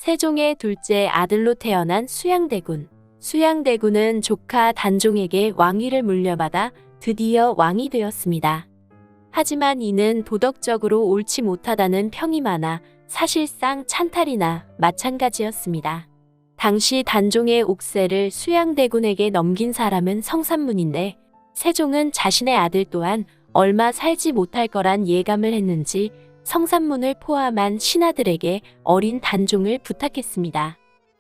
세종의 둘째 아들로 태어난 수양대군. 수양대군은 조카 단종에게 왕위를 물려받아 드디어 왕이 되었습니다. 하지만 이는 도덕적으로 옳지 못하다는 평이 많아 사실상 찬탈이나 마찬가지였습니다. 당시 단종의 옥새를 수양대군에게 넘긴 사람은 성산문인데 세종은 자신의 아들 또한 얼마 살지 못할 거란 예감을 했는지 성산문을 포함한 신하들에게 어린 단종을 부탁했습니다.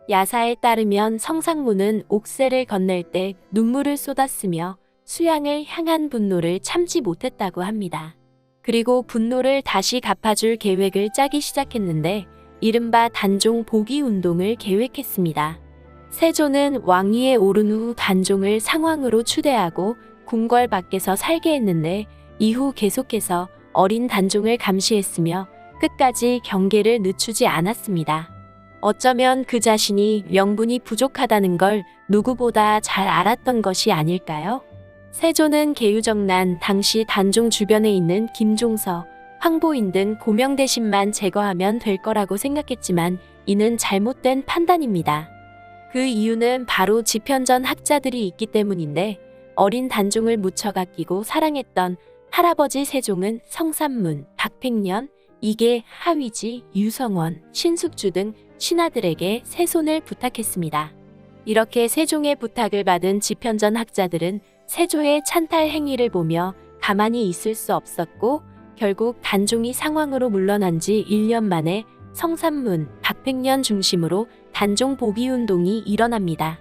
야사에 따르면 성상문은 옥새를 건넬 때 눈물을 쏟았으며 수양을 향한 분노를 참지 못했다고 합니다. 그리고 분노를 다시 갚아줄 계획을 짜기 시작했는데 이른바 단종 복위 운동을 계획했습니다. 세조는 왕위에 오른 후 단종을 상왕으로 추대하고 궁궐 밖에서 살게 했는데 이후 계속해서 어린 단종을 감시했으며 끝까지 경계를 늦추지 않았습니다. 어쩌면 그 자신이 명분이 부족하다는 걸 누구보다 잘 알았던 것이 아닐까요? 세조는 계유정난 당시 단종 주변에 있는 김종서, 황보인 등 고명 대신만 제거하면 될 거라고 생각했지만 이는 잘못된 판단입니다. 그 이유는 바로 지편전 학자들이 있기 때문인데 어린 단종을 무척 아끼고 사랑했던 할아버지 세종은 성산문, 박팽년, 이계, 하위지, 유성원, 신숙주 등 신하들에게 세손을 부탁했습니다. 이렇게 세종의 부탁을 받은 지편전 학자들은 세조의 찬탈 행위를 보며 가만히 있을 수 없었고 결국 단종이 상왕으로 물러난 지 1년 만에 성산문, 박팽년 중심으로 단종 복위 운동이 일어납니다.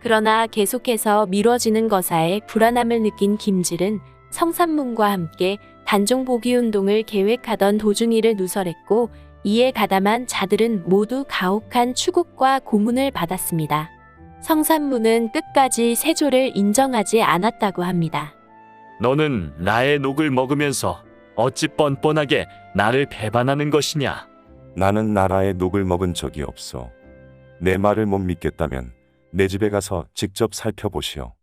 그러나 계속해서 미뤄지는 거사에 불안함을 느낀 김질은 성산문과 함께 단종 복위 운동을 계획하던 도중이를 누설했고 이에 가담한 자들은 모두 가혹한 추국과 고문을 받았습니다. 성산문은 끝까지 세조를 인정하지 않았다고 합니다. 너는 나의 녹을 먹으면서 어찌 뻔뻔하게 나를 배반하는 것이냐? 나는 나라의 녹을 먹은 적이 없어. 내 말을 못 믿겠다면 내 집에 가서 직접 살펴보시오.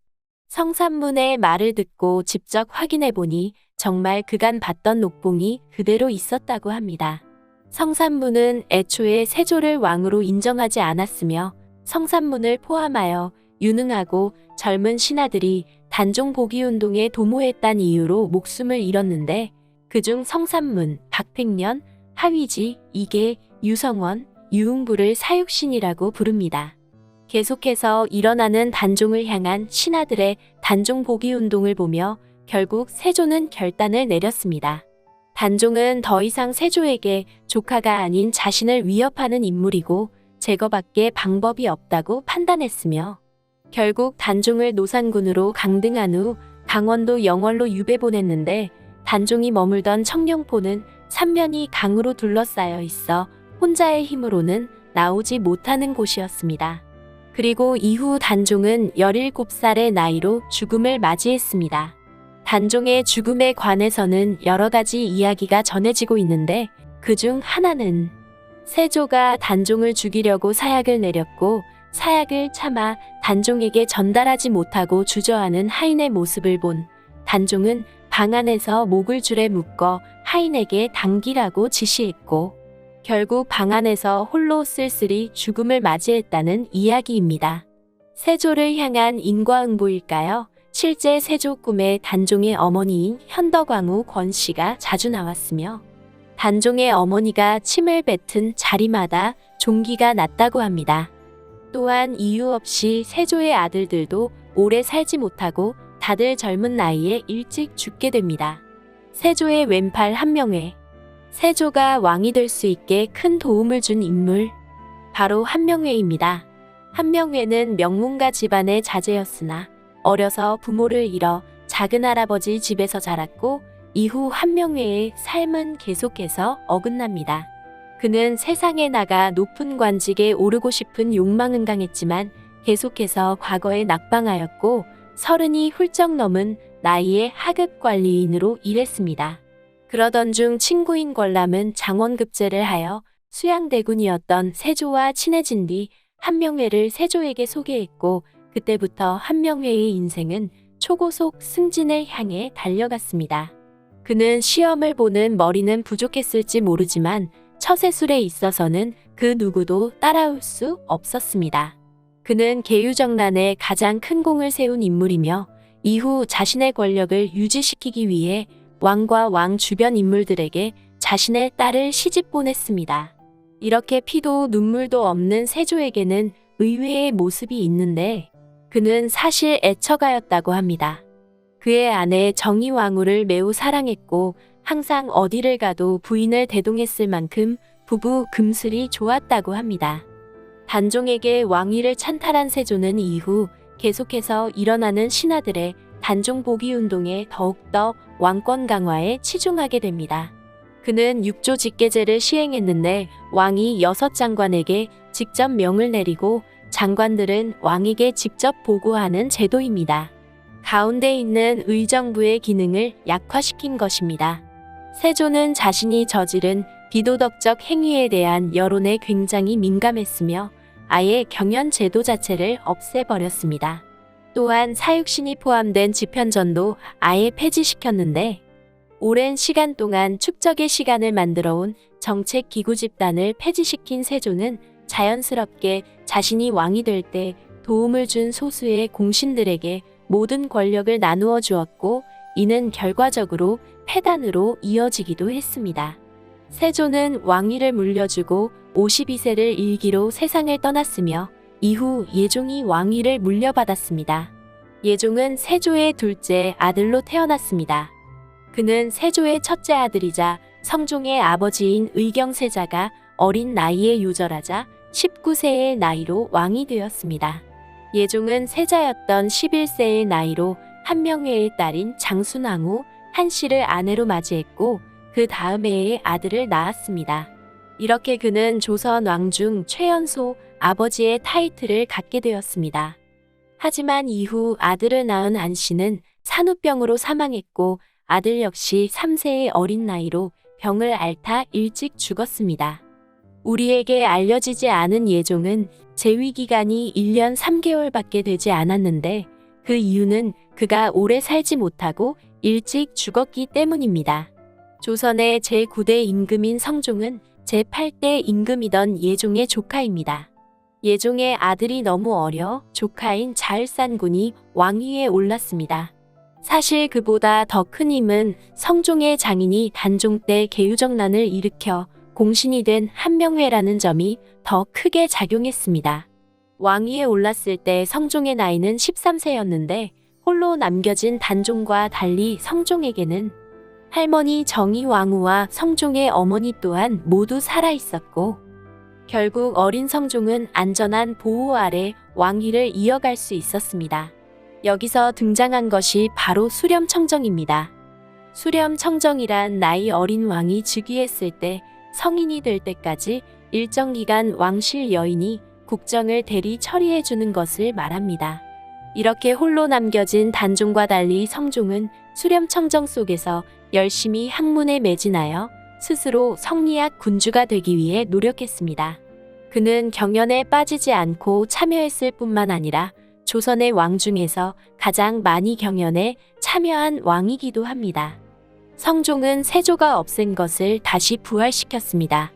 성산문의 말을 듣고 직접 확인해 보니 정말 그간 봤던 녹봉이 그대로 있었다고 합니다. 성산문은 애초에 세조를 왕으로 인정하지 않았으며 성산문을 포함하여 유능하고 젊은 신하들이 단종 복위 운동에 도모했다는 이유로 목숨을 잃었는데 그중 성산문, 박팽년, 하위지, 이계, 유성원, 유흥부를 사육신이라고 부릅니다. 계속해서 일어나는 단종을 향한 신하들의 단종 복위 운동을 보며 결국 세조는 결단을 내렸습니다. 단종은 더 이상 세조에게 조카가 아닌 자신을 위협하는 인물이고 제거밖에 방법이 없다고 판단했으며 결국 단종을 노산군으로 강등한 후 강원도 영월로 유배 보냈는데 단종이 머물던 청룡포는 삼면이 강으로 둘러싸여 있어 혼자의 힘으로는 나오지 못하는 곳이었습니다. 그리고 이후 단종은 17살의 나이로 죽음을 맞이했습니다. 단종의 죽음에 관해서는 여러 가지 이야기가 전해지고 있는데 그중 하나는 세조가 단종을 죽이려고 사약을 내렸고 사약을 참아 단종에게 전달하지 못하고 주저하는 하인의 모습을 본 단종은 방 안에서 목을 줄에 묶어 하인에게 당기라고 지시했고 결국 방 안에서 홀로 쓸쓸히 죽음을 맞이했다는 이야기입니다. 세조를 향한 인과응보일까요? 실제 세조 꿈에 단종의 어머니인 현덕왕후 권씨가 자주 나왔으며 단종의 어머니가 침을 뱉은 자리마다 종기가 났다고 합니다. 또한 이유 없이 세조의 아들들도 오래 살지 못하고 다들 젊은 나이에 일찍 죽게 됩니다. 세조의 왼팔 한명회. 세조가 왕이 될 수 있게 큰 도움을 준 인물. 바로 한명회입니다. 한명회는 명문가 집안의 자제였으나 어려서 부모를 잃어 작은 할아버지 집에서 자랐고 이후 한명회의 삶은 계속해서 어긋납니다. 그는 세상에 나가 높은 관직에 오르고 싶은 욕망은 강했지만 계속해서 과거에 낙방하였고 30이 훌쩍 넘은 나이에 하급 관리인으로 일했습니다. 그러던 중 친구인 권람은 장원급제를 하여 수양대군이었던 세조와 친해진 뒤 한명회를 세조에게 소개했고 그때부터 한명회의 인생은 초고속 승진을 향해 달려갔습니다. 그는 시험을 보는 머리는 부족했을지 모르지만 처세술에 있어서는 그 누구도 따라올 수 없었습니다. 그는 계유정난에 가장 큰 공을 세운 인물이며 이후 자신의 권력을 유지시키기 위해 왕과 왕 주변 인물들에게 자신의 딸을 시집 보냈습니다. 이렇게 피도 눈물도 없는 세조에게는 의외의 모습이 있는데 그는 사실 애처가였다고 합니다. 그의 아내 정의왕후를 매우 사랑했고 항상 어디를 가도 부인을 대동했을 만큼 부부 금슬이 좋았다고 합니다. 단종에게 왕위를 찬탈한 세조는 이후 계속해서 일어나는 신하들의 단종 복위 운동에 더욱더 왕권 강화에 치중하게 됩니다. 그는 6조 직계제를 시행했는데 왕이 6장관에게 직접 명을 내리고 장관들은 왕에게 직접 보고하는 제도입니다. 가운데 있는 의정부의 기능을 약화시킨 것입니다. 세조는 자신이 저지른 비도덕적 행위에 대한 여론에 굉장히 민감했으며 아예 경연 제도 자체를 없애버렸습니다. 또한 사육신이 포함된 집현전도 아예 폐지시켰는데 오랜 시간 동안 축적의 시간을 만들어온 정책기구 집단을 폐지시킨 세조는 자연스럽게 자신이 왕이 될 때 도움을 준 소수의 공신들에게 모든 권력을 나누어 주었고 이는 결과적으로 폐단으로 이어지기도 했습니다. 세조는 왕위를 물려주고 52세를 일기로 세상을 떠났으며 이후 예종이 왕위를 물려받았습니다. 예종은 세조의 둘째 아들로 태어났습니다. 그는 세조의 첫째 아들이자 성종의 아버지인 의경세자가 어린 나이에 요절하자 19세의 나이로 왕이 되었습니다. 예종은 세자였던 11세의 나이로 한명회의 딸인 장순왕후 한씨를 아내로 맞이했고 그 다음 해에 아들을 낳았습니다. 이렇게 그는 조선 왕 중 최연소 아버지의 타이틀을 갖게 되었습니다. 하지만 이후 아들을 낳은 안씨는 산후병으로 사망했고 아들 역시 3세의 어린 나이로 병을 앓다 일찍 죽었습니다. 우리에게 알려지지 않은 예종은 재위 기간이 1년 3개월밖에 되지 않았는데 그 이유는 그가 오래 살지 못하고 일찍 죽었기 때문입니다. 조선의 제9대 임금인 성종은 제8대 임금이던 예종의 조카입니다. 예종의 아들이 너무 어려 조카인 자을산군이 왕위에 올랐습니다. 사실 그보다 더 큰 힘은 성종의 장인이 단종 때 계유정난을 일으켜 공신이 된 한명회라는 점이 더 크게 작용했습니다. 왕위에 올랐을 때 성종의 나이는 13세였는데 홀로 남겨진 단종과 달리 성종에게는 할머니 정의왕후와 성종의 어머니 또한 모두 살아 있었고 결국 어린 성종은 안전한 보호 아래 왕위를 이어갈 수 있었습니다. 여기서 등장한 것이 바로 수렴청정입니다. 수렴청정이란 나이 어린 왕이 즉위했을 때 성인이 될 때까지 일정 기간 왕실 여인이 국정을 대리 처리해 주는 것을 말합니다. 이렇게 홀로 남겨진 단종과 달리 성종은 수렴청정 속에서 열심히 학문에 매진하여 스스로 성리학 군주가 되기 위해 노력했습니다. 그는 경연에 빠지지 않고 참여했을 뿐만 아니라 조선의 왕 중에서 가장 많이 경연에 참여한 왕이기도 합니다. 성종은 세조가 없앤 것을 다시 부활시켰습니다.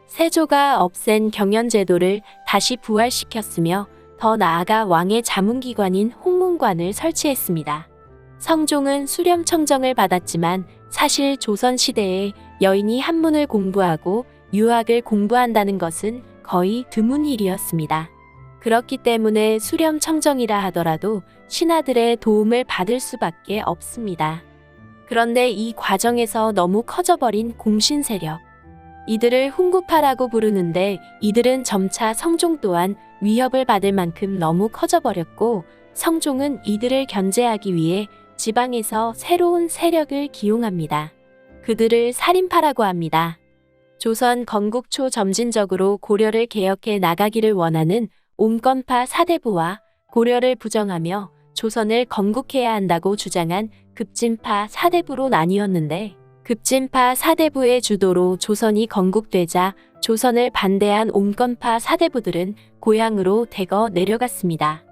세조가 없앤 경연제도를 다시 부활시켰으며 더 나아가 왕의 자문기관인 홍문관을 설치했습니다. 성종은 수렴청정을 받았지만 사실 조선시대에 여인이 한문을 공부하고 유학을 공부한다는 것은 거의 드문 일이었습니다. 그렇기 때문에 수렴청정이라 하더라도 신하들의 도움을 받을 수밖에 없습니다. 그런데 이 과정에서 너무 커져버린 공신 세력. 이들을 훈구파라고 부르는데 이들은 점차 성종 또한 위협을 받을 만큼 너무 커져버렸고 성종은 이들을 견제하기 위해 지방에서 새로운 세력을 기용합니다. 그들을 살인파라고 합니다. 조선 건국 초 점진적으로 고려를 개혁해 나가기를 원하는 옹건파 사대부와 고려를 부정하며 조선을 건국해야 한다고 주장한 급진파 사대부로 나뉘었는데 급진파 사대부의 주도로 조선이 건국되자 조선을 반대한 옹건파 사대부들은 고향으로 대거 내려갔습니다.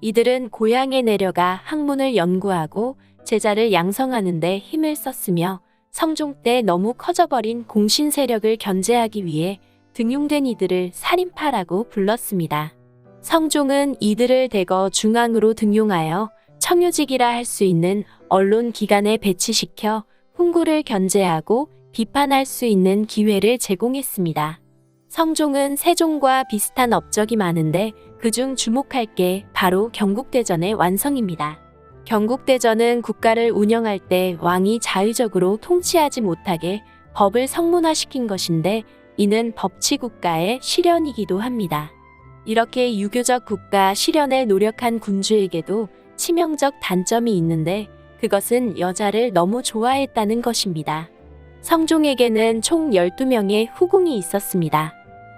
이들은 고향에 내려가 학문을 연구하고 제자를 양성하는 데 힘을 썼으며 성종 때 너무 커져버린 공신 세력을 견제하기 위해 등용된 이들을 살인파라고 불렀습니다. 성종은 이들을 대거 중앙으로 등용하여 청요직이라 할 수 있는 언론 기관에 배치시켜 훈구를 견제하고 비판할 수 있는 기회를 제공했습니다. 성종은 세종과 비슷한 업적이 많은데 그중 주목할 게 바로 경국대전의 완성입니다. 경국대전은 국가를 운영할 때 왕이 자의적으로 통치하지 못하게 법을 성문화시킨 것인데 이는 법치국가의 실현이기도 합니다. 이렇게 유교적 국가 실현에 노력한 군주에게도 치명적 단점이 있는데 그것은 여자를 너무 좋아했다는 것입니다. 성종에게는 총 12명의 후궁이 있었습니다.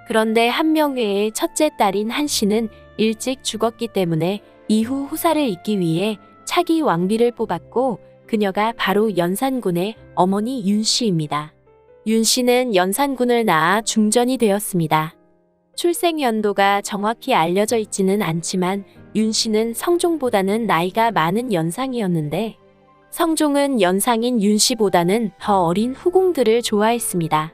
그런데 한 명 외에 첫째 딸인 한씨는 일찍 죽었기 때문에 이후 후사를 잇기 위해 차기 왕비를 뽑았고 그녀가 바로 연산군의 어머니 윤씨입니다. 윤씨는 연산군을 낳아 중전이 되었습니다. 출생 연도가 정확히 알려져 있지는 않지만 윤씨는 성종보다는 나이가 많은 연상이었는데 성종은 연상인 윤씨보다는 더 어린 후궁들을 좋아했습니다.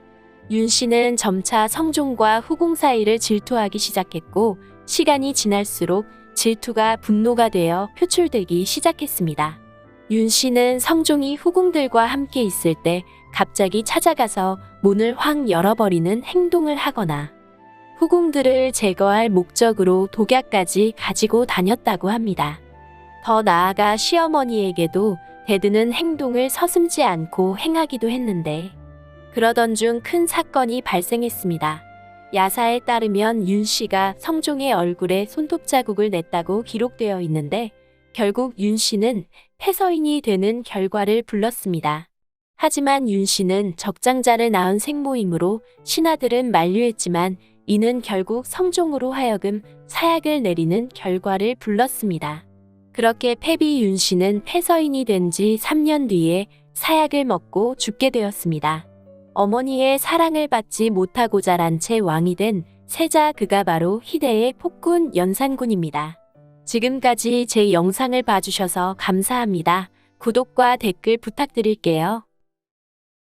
윤씨는 점차 성종과 후궁 사이를 질투하기 시작했고 시간이 지날수록 질투가 분노가 되어 표출되기 시작했습니다. 윤씨는 성종이 후궁들과 함께 있을 때 갑자기 찾아가서 문을 확 열어버리는 행동을 하거나 후궁들을 제거할 목적으로 독약까지 가지고 다녔다고 합니다. 더 나아가 시어머니에게도 대드는 행동을 서슴지 않고 행하기도 했는데 그러던 중 큰 사건이 발생했습니다. 야사에 따르면 윤씨가 성종의 얼굴에 손톱 자국을 냈다고 기록되어 있는데 결국 윤씨는 폐서인이 되는 결과를 불렀습니다. 하지만 윤씨는 적장자를 낳은 생모이므로 신하들은 만류했지만 이는 결국 성종으로 하여금 사약을 내리는 결과를 불렀습니다. 그렇게 패비 윤씨는 폐서인이 된 지 3년 뒤에 사약을 먹고 죽게 되었습니다. 어머니의 사랑을 받지 못하고 자란 채 왕이 된 세자 그가 바로 희대의 폭군 연산군입니다. 지금까지 제 영상을 봐주셔서 감사합니다. 구독과 댓글 부탁드릴게요.